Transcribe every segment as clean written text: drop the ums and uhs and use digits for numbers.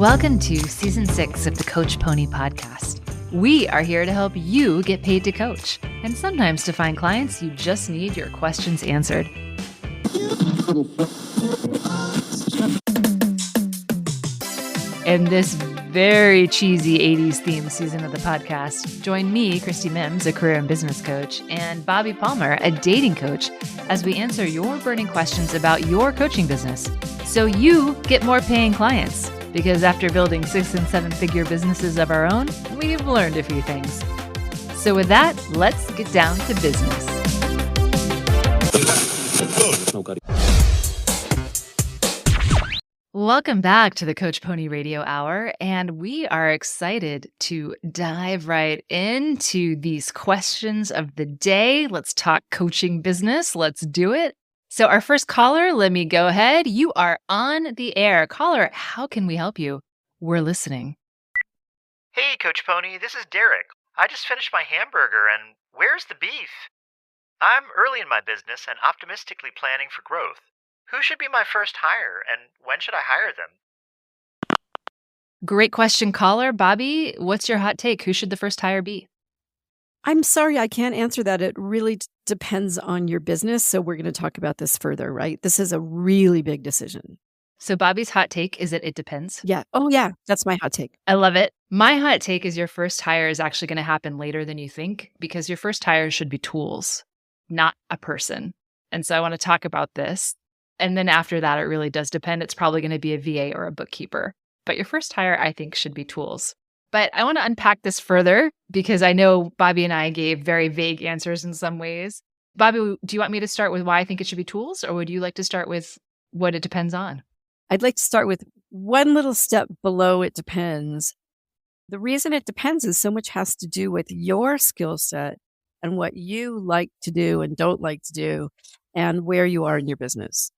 Welcome to Season 6 of the Coach Pony Podcast. We are here to help you get paid to coach, and sometimes to find clients you just need your questions answered. In this very cheesy 80s-themed season of the podcast, join me, Christie Mims, a career and business coach, and Bobbi Palmer, a dating coach, as we answer your burning questions about your coaching business, so you get more paying clients. Because after building 6- and 7-figure businesses of our own, we've learned a few things. So with that, let's get down to business. Welcome back to the Coach Pony Radio Hour, and we are excited to dive right into these questions of the day. Let's talk coaching business. Let's do it. So our first caller, let me go ahead. You are on the air. Caller, how can we help you? We're listening. Hey, Coach Pony, this is Derek. I just finished my hamburger, and where's the beef? I'm early in my business and optimistically planning for growth. Who should be my first hire, and when should I hire them? Great question, caller. Bobbi, what's your hot take? Who should the first hire be? I'm sorry, I can't answer that. It really depends on your business. So we're going to talk about this further, right? This is a really big decision. So Bobbi's hot take is that it depends. Yeah. Oh, yeah. That's my hot take. I love it. My hot take is your first hire is actually going to happen later than you think, because your first hire should be tools, not a person. And so I want to talk about this. And then after that, it really does depend. It's probably going to be a VA or a bookkeeper. But your first hire, I think, should be tools. But I want to unpack this further because I know Bobbi and I gave very vague answers in some ways. Bobbi, do you want me to start with why I think it should be tools, or would you like to start with what it depends on? I'd like to start with one little step below it depends. The reason it depends is so much has to do with your skill set and what you like to do and don't like to do and where you are in your business.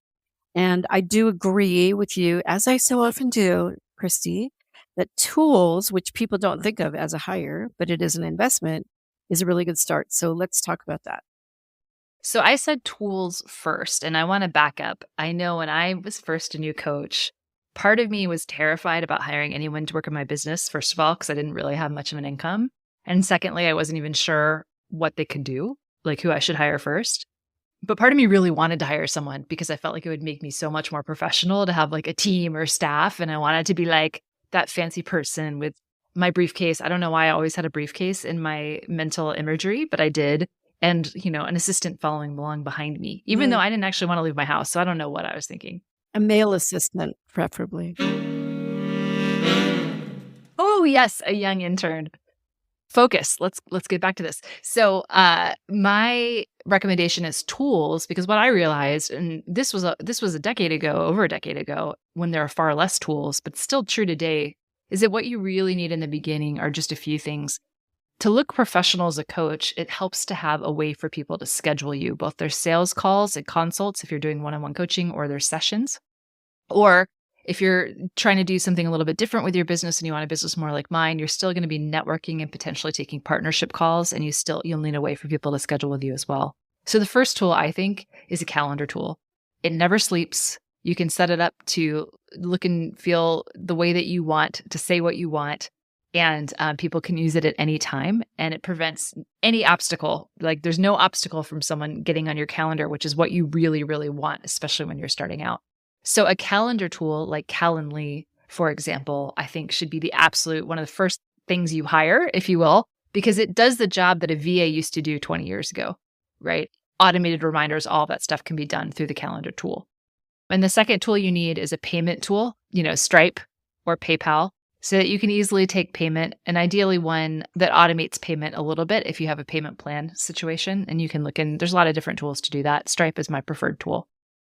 And I do agree with you, as I so often do, Christie, that tools, which people don't think of as a hire, but it is an investment, is a really good start. So let's talk about that. So I said tools first, and I want to back up. I know when I was first a new coach, part of me was terrified about hiring anyone to work in my business, first of all, because I didn't really have much of an income. And secondly, I wasn't even sure what they could do, like who I should hire first. But part of me really wanted to hire someone because I felt like it would make me so much more professional to have like a team or staff. And I wanted to be like that fancy person with my briefcase. I don't know why I always had a briefcase in my mental imagery, but I did. And, you know, an assistant following along behind me, even though I didn't actually want to leave my house. So I don't know what I was thinking. A male assistant, preferably. Oh, yes, a young intern. Focus. Let's get back to this. So my recommendation is tools, because what I realized, and this was a decade ago, over a decade ago, when there are far less tools, but still true today, is that what you really need in the beginning are just a few things. To look professional as a coach, it helps to have a way for people to schedule you, both their sales calls and consults if you're doing one-on-one coaching, or their sessions. Or if you're trying to do something a little bit different with your business and you want a business more like mine, you're still going to be networking and potentially taking partnership calls, and you'll need a way for people to schedule with you as well. So the first tool, I think, is a calendar tool. It never sleeps. You can set it up to look and feel the way that you want, to say what you want, and people can use it at any time, and it prevents any obstacle. Like there's no obstacle from someone getting on your calendar, which is what you really, really want, especially when you're starting out. So a calendar tool like Calendly, for example, I think should be the absolute one of the first things you hire, if you will, because it does the job that a VA used to do 20 years ago, right? Automated reminders, all of that stuff can be done through the calendar tool. And the second tool you need is a payment tool, Stripe or PayPal, so that you can easily take payment, and ideally one that automates payment a little bit if you have a payment plan situation. And you can look in, there's a lot of different tools to do that. Stripe is my preferred tool.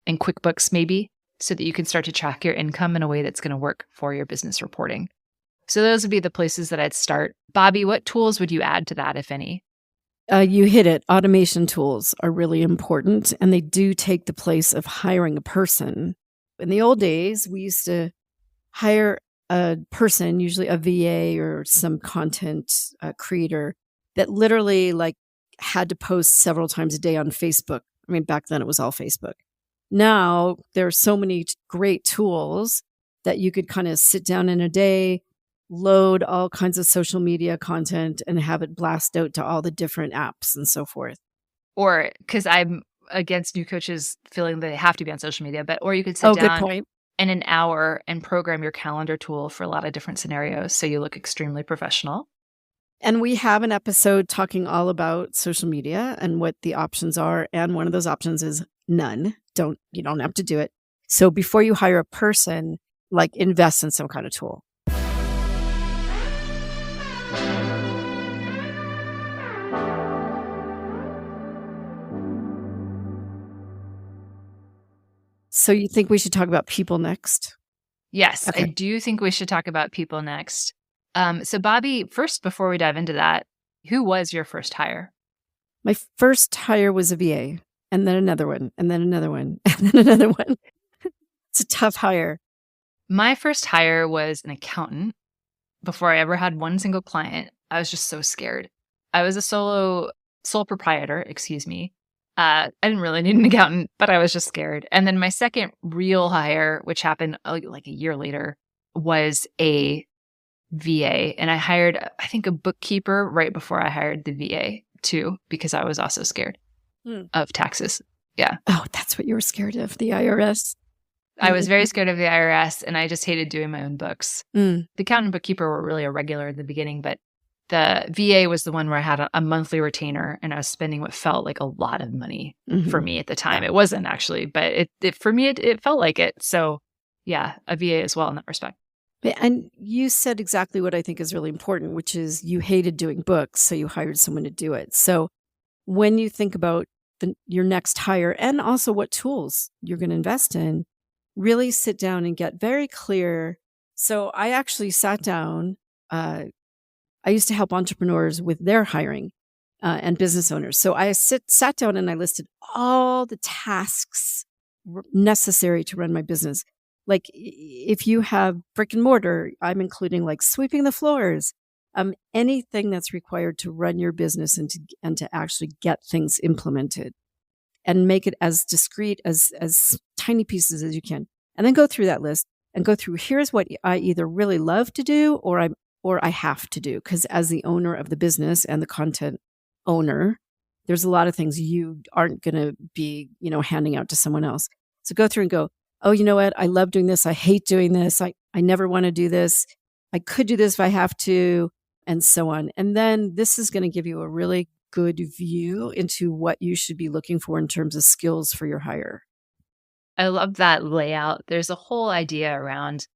And QuickBooks maybe, so that you can start to track your income in a way that's going to work for your business reporting. So those would be the places that I'd start. Bobbi, what tools would you add to that, if any? You hit it. Automation tools are really important, and they do take the place of hiring a person. In the old days, we used to hire a person, usually a VA or some content creator, that literally had to post several times a day on Facebook. I mean, back then it was all Facebook. Now there are so many great tools that you could kind of sit down in a day, load all kinds of social media content and have it blast out to all the different apps and so forth. Or because I'm against new coaches feeling that they have to be on social media, or you could sit Oh, good down point. in an hour and program your calendar tool for a lot of different scenarios so you look extremely professional. And we have an episode talking all about social media and what the options are. And one of those options is none. You don't have to do it. So before you hire a person, like invest in some kind of tool. So you think we should talk about people next? Yes, Okay. I do think we should talk about people next. So Bobbi, first, before we dive into that, who was your first hire? My first hire was a VA, and then another one, and then another one, and then another one. It's a tough hire. My first hire was an accountant. Before I ever had one single client, I was just so scared. I was a sole proprietor, excuse me. I didn't really need an accountant, but I was just scared. And then my second real hire, which happened like a year later, was a VA. And I hired, I think, a bookkeeper right before I hired the VA too, because I was also scared of taxes. Yeah. Oh, that's what you were scared of, the IRS. I was very scared of the IRS, and I just hated doing my own books. The accountant and bookkeeper were really a regular in the beginning, but the VA was the one where I had a monthly retainer, and I was spending what felt like a lot of money for me at the time. Yeah. It wasn't actually, but for me, it felt like it. So yeah, a VA as well in that respect. And you said exactly what I think is really important, which is you hated doing books, so you hired someone to do it. So when you think about your next hire and also what tools you're going to invest in, really sit down and get very clear. So I actually sat down. I used to help entrepreneurs with their hiring and business owners. So I sat down and I listed all the tasks necessary to run my business. Like if you have brick and mortar, I'm including like sweeping the floors, anything that's required to run your business and to actually get things implemented, and make it as discrete as tiny pieces as you can. And then go through that list and go through, here's what I either really love to do or I have to do. Because as the owner of the business and the content owner, there's a lot of things you aren't going to be, handing out to someone else. So go through and go, oh, you know what? I love doing this. I hate doing this. I never want to do this. I could do this if I have to, and so on. And then this is going to give you a really good view into what you should be looking for in terms of skills for your hire. I love that layout. There's a whole idea around,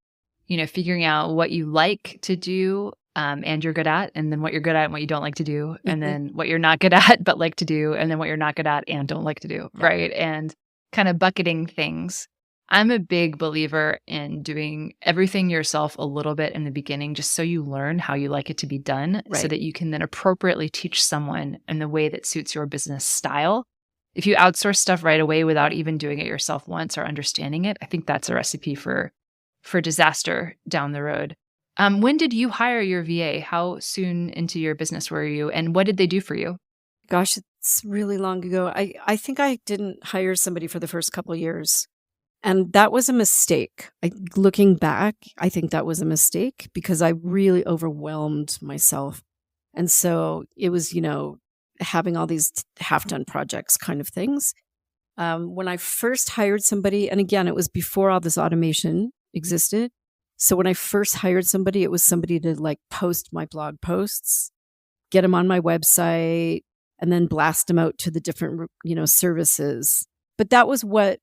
figuring out what you like to do and you're good at, and then what you're good at and what you don't like to do, and then what you're not good at but like to do, and then what you're not good at and don't like to do, right? And kind of bucketing things. I'm a big believer in doing everything yourself a little bit in the beginning, just so you learn how you like it to be done, so that you can then appropriately teach someone in the way that suits your business style. If you outsource stuff right away without even doing it yourself once or understanding it, I think that's a recipe for disaster down the road. When did you hire your VA? How soon into your business were you, and what did they do for you? Gosh, it's really long ago. I think I didn't hire somebody for the first couple of years. And that was a mistake. Looking back, I think that was a mistake because I really overwhelmed myself. And so it was, having all these half-done projects kind of things. When I first hired somebody, and again, it was before all this automation existed. So when I first hired somebody, it was somebody to like post my blog posts, get them on my website, and then blast them out to the different, services. But that was what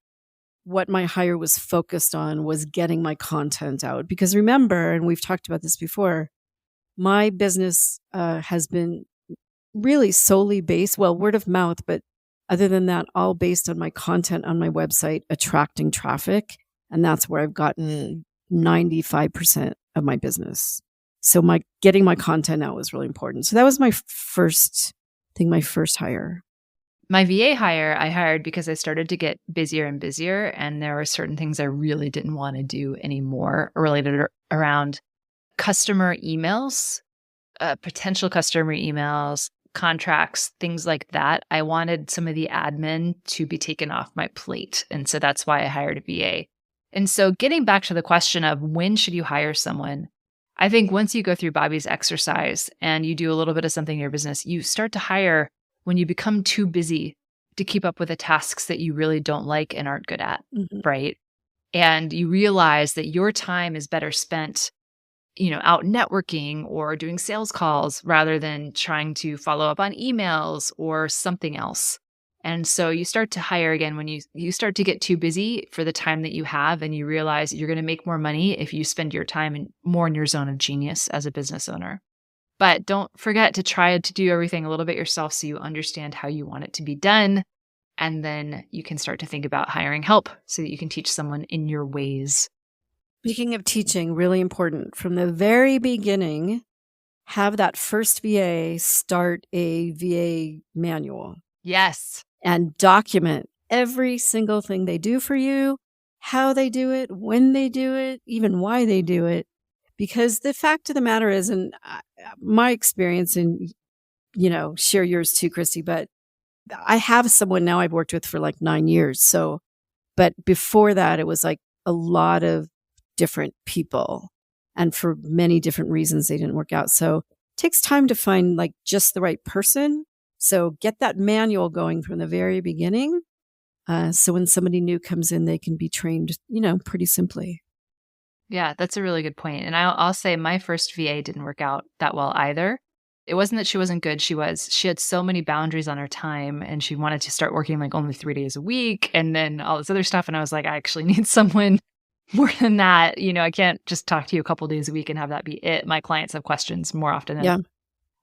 my hire was focused on, was getting my content out. Because remember, and we've talked about this before, my business has been really solely based, word of mouth, but other than that, all based on my content on my website, attracting traffic. And that's where I've gotten 95% of my business. So getting my content out was really important. So that was my first hire. My VA hire, I hired because I started to get busier and busier, and there were certain things I really didn't want to do anymore related around customer emails, potential customer emails, contracts, things like that. I wanted some of the admin to be taken off my plate. And so that's why I hired a VA. And so getting back to the question of when should you hire someone, I think once you go through Bobbi's exercise and you do a little bit of something in your business, you start to hire when you become too busy to keep up with the tasks that you really don't like and aren't good at, right? And you realize that your time is better spent, out networking or doing sales calls rather than trying to follow up on emails or something else. And so you start to hire again when you start to get too busy for the time that you have, and you realize you're going to make more money if you spend your time more in your zone of genius as a business owner. But don't forget to try to do everything a little bit yourself so you understand how you want it to be done. And then you can start to think about hiring help so that you can teach someone in your ways. Speaking of teaching, really important. From the very beginning, have that first VA start a VA manual. Yes. And document every single thing they do for you, how they do it, when they do it, even why they do it. Because the fact of the matter is, and my experience, and, share yours too, Christie, but I have someone now I've worked with for like 9 years. So, but before that, it was like a lot of different people. And for many different reasons, they didn't work out. So it takes time to find like just the right person. So get that manual going from the very beginning. So when somebody new comes in, they can be trained, pretty simply. Yeah, that's a really good point. And I'll say my first VA didn't work out that well either. It wasn't that she wasn't good. She had so many boundaries on her time, and she wanted to start working like only 3 days a week and then all this other stuff. And I was like, I actually need someone more than that. I can't just talk to you a couple days a week and have that be it. My clients have questions more often than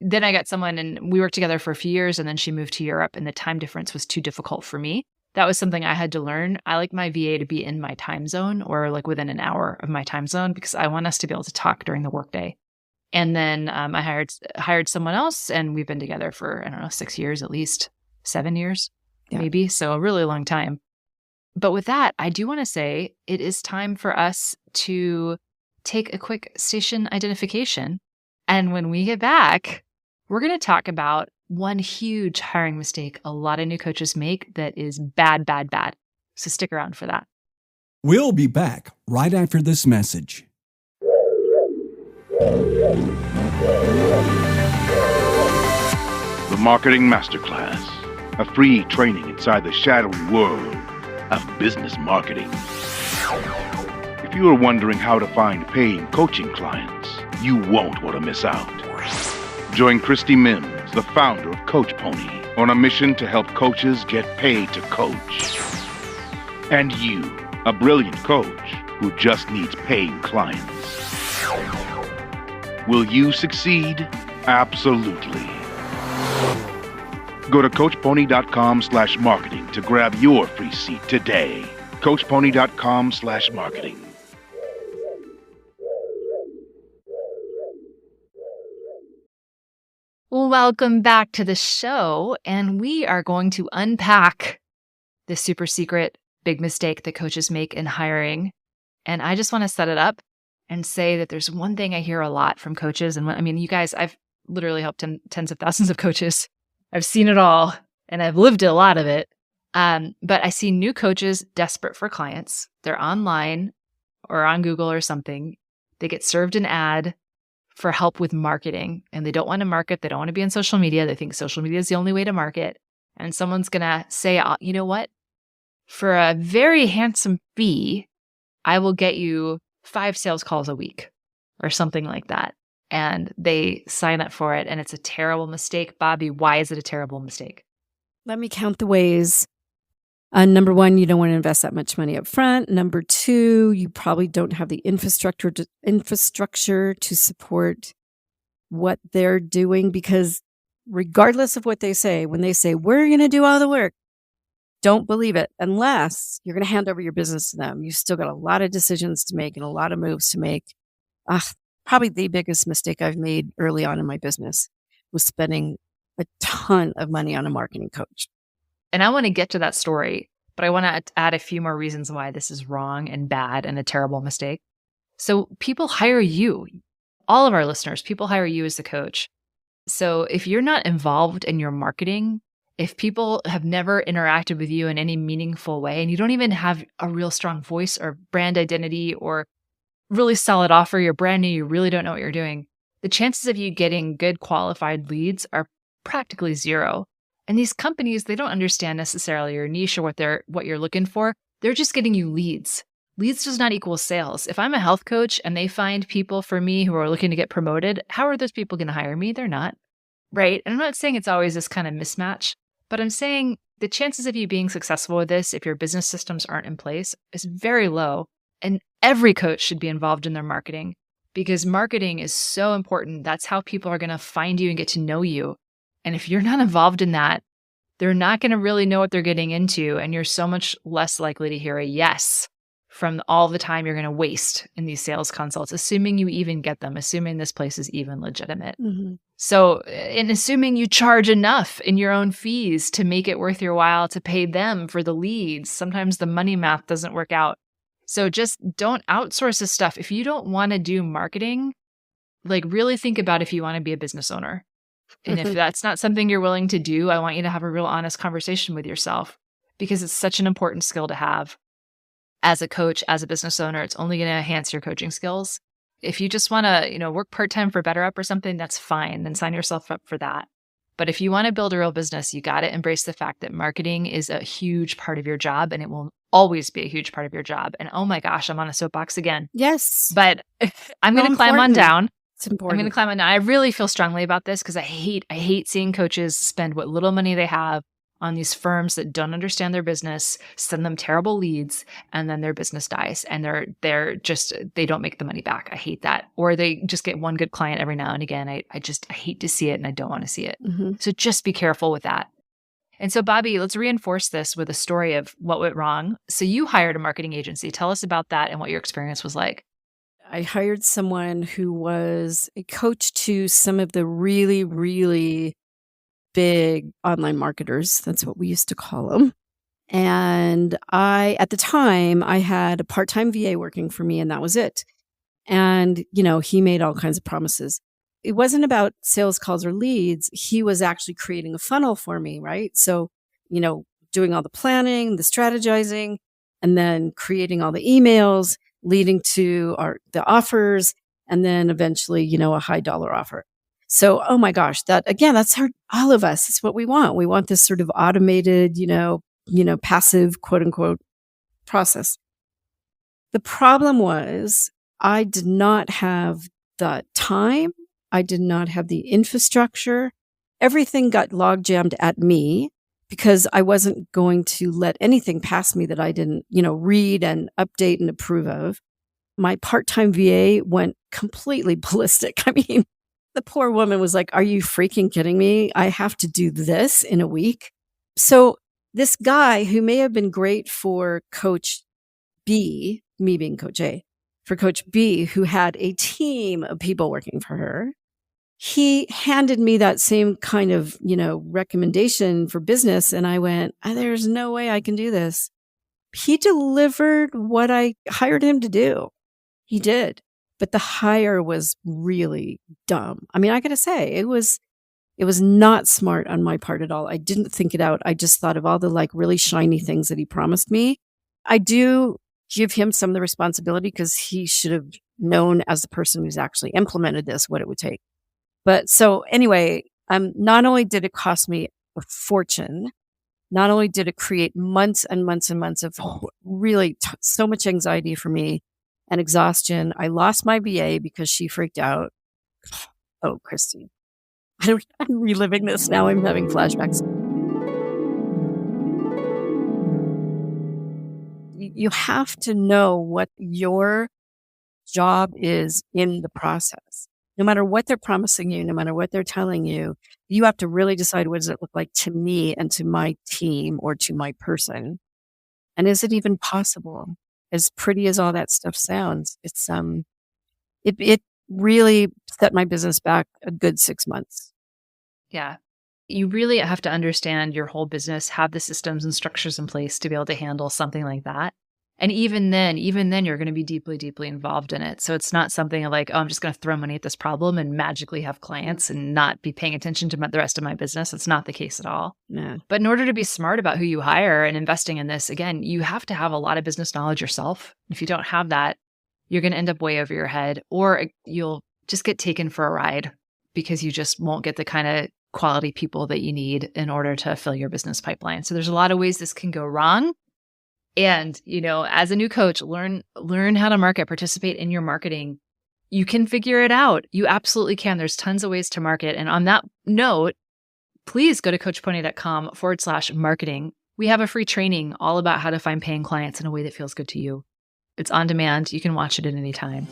Then I got someone, and we worked together for a few years, and then she moved to Europe, and the time difference was too difficult for me. That was something I had to learn. I like my VA to be in my time zone, or like within an hour of my time zone, because I want us to be able to talk during the workday. And then I hired someone else, and we've been together for, 6 years at least, 7 years, maybe. So a really long time. But with that, I do want to say it is time for us to take a quick station identification. And when we get back, we're going to talk about one huge hiring mistake a lot of new coaches make that is bad, bad, bad. So stick around for that. We'll be back right after this message. The Marketing Masterclass, a free training inside the shadowy world of business marketing. If you are wondering how to find paying coaching clients, you won't want to miss out. Join Christie Mims, the founder of Coach Pony, on a mission to help coaches get paid to coach. And you, a brilliant coach who just needs paying clients. Will you succeed? Absolutely. Go to CoachPony.com/marketing to grab your free seat today. CoachPony.com/marketing. Welcome back to the show, and we are going to unpack the super secret big mistake that coaches make in hiring. And I just want to set it up and say that there's one thing I hear a lot from coaches. And you guys, I've literally helped tens of thousands of coaches. I've seen it all, and I've lived a lot of it. But I see new coaches desperate for clients. They're online or on Google or something. They get served an ad for help with marketing, and they don't want to market. They don't want to be on social media. They think social media is the only way to market. And someone's going to say, you know what? For a very handsome fee, I will get you 5 sales calls a week or something like that. And they sign up for it, and it's a terrible mistake. Bobbi, why is it a terrible mistake? Let me count the ways. Number one, you don't want to invest that much money up front. Number two, you probably don't have the infrastructure to support what they're doing, because regardless of what they say, when they say, we're going to do all the work, don't believe it unless you're going to hand over your business to them. You still got a lot of decisions to make and a lot of moves to make. Probably the biggest mistake I've made early on in my business was spending a ton of money on a marketing coach. And I want to get to that story, but I want to add a few more reasons why this is wrong and bad and a terrible mistake. So people hire you. All of our listeners, people hire you as the coach. So if you're not involved in your marketing, If people have never interacted with you in any meaningful way and you don't even have a real strong voice or brand identity or really solid offer, you're brand new, you really don't know what you're doing, the chances of you getting good qualified leads are practically zero. And these companies, they don't understand necessarily your niche or what you're looking for. They're just getting you leads. Leads does not equal sales. If I'm a health coach and they find people for me who are looking to get promoted, how are those people going to hire me? They're not, right? And I'm not saying it's always this kind of mismatch, but I'm saying the chances of you being successful with this, if your business systems aren't in place, is very low. And every coach should be involved in their marketing because marketing is so important. That's how people are going to find you and get to know you. And if you're not involved in that, they're not going to really know what they're getting into. And you're so much less likely to hear a yes from all the time you're going to waste in these sales consults, assuming you even get them, assuming this place is even legitimate. Mm-hmm. So, in assuming you charge enough in your own fees to make it worth your while to pay them for the leads, sometimes the money math doesn't work out. So just don't outsource this stuff. If you don't want to do marketing, like really think about if you want to be a business owner. And if that's not something you're willing to do, I want you to have a real honest conversation with yourself because it's such an important skill to have. As a coach, as a business owner, it's only going to enhance your coaching skills. If you just want to, work part-time for BetterUp or something, that's fine. Then sign yourself up for that. But if you want to build a real business, you got to embrace the fact that marketing is a huge part of your job and it will always be a huge part of your job. And oh my gosh, I'm on a soapbox again. Yes. But I'm going to climb on down. It's important. I'm going to climb on down. I really feel strongly about this because I hate seeing coaches spend what little money they have on these firms that don't understand their business, send them terrible leads, and then their business dies. And they don't make the money back. I hate that. Or they just get one good client every now and again. I hate to see it and I don't want to see it. Mm-hmm. So just be careful with that. And so Bobbi, let's reinforce this with a story of what went wrong. So you hired a marketing agency. Tell us about that and what your experience was like. I hired someone who was a coach to some of the really, really big online marketers. That's what we used to call them. And at the time, I had a part-time VA working for me and that was it. And, he made all kinds of promises. It wasn't about sales calls or leads. He was actually creating a funnel for me, right? So, doing all the planning, the strategizing, and then creating all the emails leading to the offers, and then eventually, a high dollar offer. So, oh my gosh, that's all of us. It's what we want. We want this sort of automated, passive, quote unquote, process. The problem was I did not have the time. I did not have the infrastructure. Everything got log jammed at me because I wasn't going to let anything pass me that I didn't, read and update and approve of. My part-time VA went completely ballistic. I mean, the poor woman was like, are you freaking kidding me? I have to do this in a week. So this guy who may have been great for Coach B, me being Coach A, for Coach B, who had a team of people working for her, he handed me that same kind of, recommendation for business. And I went, there's no way I can do this. He delivered what I hired him to do. He did. But the hire was really dumb. I mean, I got to say, it was not smart on my part at all. I didn't think it out. I just thought of all the really shiny things that he promised me. I do give him some of the responsibility because he should have known as the person who's actually implemented this, what it would take. But so anyway, not only did it cost me a fortune, not only did it create months and months and months of really so much anxiety for me and exhaustion. I lost my VA because she freaked out. Oh, Christie. I'm reliving this now. I'm having flashbacks. You have to know what your job is in the process. No matter what they're promising you, no matter what they're telling you, you have to really decide what does it look like to me and to my team or to my person. And is it even possible? As pretty as all that stuff sounds, it's it really set my business back a good 6 months. Yeah. You really have to understand your whole business, have the systems and structures in place to be able to handle something like that. And even then you're going to be deeply, deeply involved in it. So it's not something like, oh, I'm just going to throw money at this problem and magically have clients and not be paying attention to the rest of my business. It's not the case at all. Yeah. But in order to be smart about who you hire and investing in this, again, you have to have a lot of business knowledge yourself. If you don't have that, you're going to end up way over your head, or you'll just get taken for a ride because you just won't get the kind of quality people that you need in order to fill your business pipeline. So there's a lot of ways this can go wrong. And, as a new coach, learn how to market, participate in your marketing. You can figure it out. You absolutely can. There's tons of ways to market. And on that note, please go to coachpony.com/marketing. We have a free training all about how to find paying clients in a way that feels good to you. It's on demand. You can watch it at any time.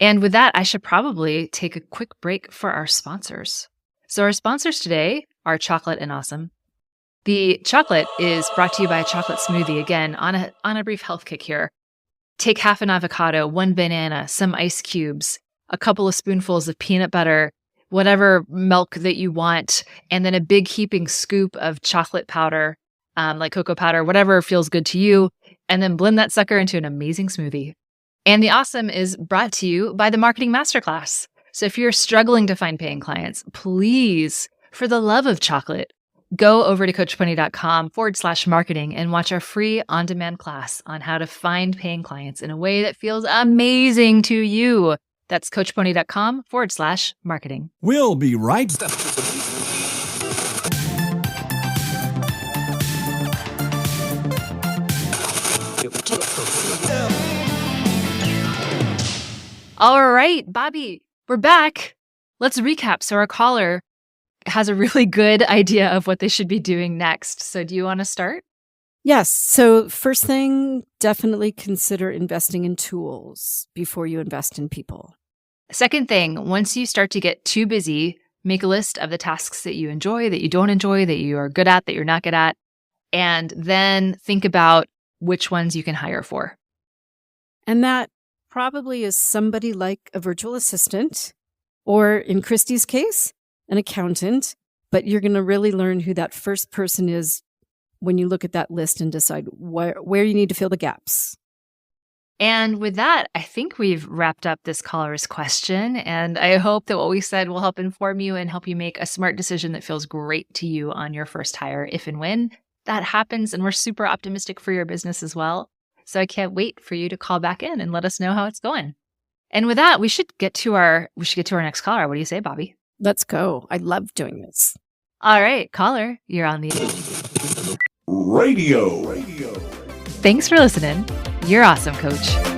And with that, I should probably take a quick break for our sponsors. So our sponsors today are Chocolate and Awesome. The chocolate is brought to you by a chocolate smoothie. Again, on a brief health kick here. Take half an avocado, 1 banana, some ice cubes, a couple of spoonfuls of peanut butter, whatever milk that you want, and then a big heaping scoop of chocolate powder, like cocoa powder, whatever feels good to you, and then blend that sucker into an amazing smoothie. And the Awesome is brought to you by the Marketing Masterclass. So if you're struggling to find paying clients, please, for the love of chocolate, go over to coachpony.com/marketing and watch our free on-demand class on how to find paying clients in a way that feels amazing to you. That's coachpony.com/marketing. We'll be right back. All right, Bobbi, we're back. Let's recap. So our caller has a really good idea of what they should be doing next. So do you want to start? Yes. So first thing, definitely consider investing in tools before you invest in people. Second thing, once you start to get too busy, make a list of the tasks that you enjoy, that you don't enjoy, that you are good at, that you're not good at, and then think about which ones you can hire for. And that probably is somebody like a virtual assistant, or in Christie's case, an accountant, but you're going to really learn who that first person is when you look at that list and decide where you need to fill the gaps. And with that, I think we've wrapped up this caller's question. And I hope that what we said will help inform you and help you make a smart decision that feels great to you on your first hire, if and when that happens. And we're super optimistic for your business as well. So I can't wait for you to call back in and let us know how it's going. And with that, we should get to our next caller. What do you say, Bobbi? Let's go. I love doing this. All right, caller, you're on the Radio. Thanks for listening. You're awesome, coach.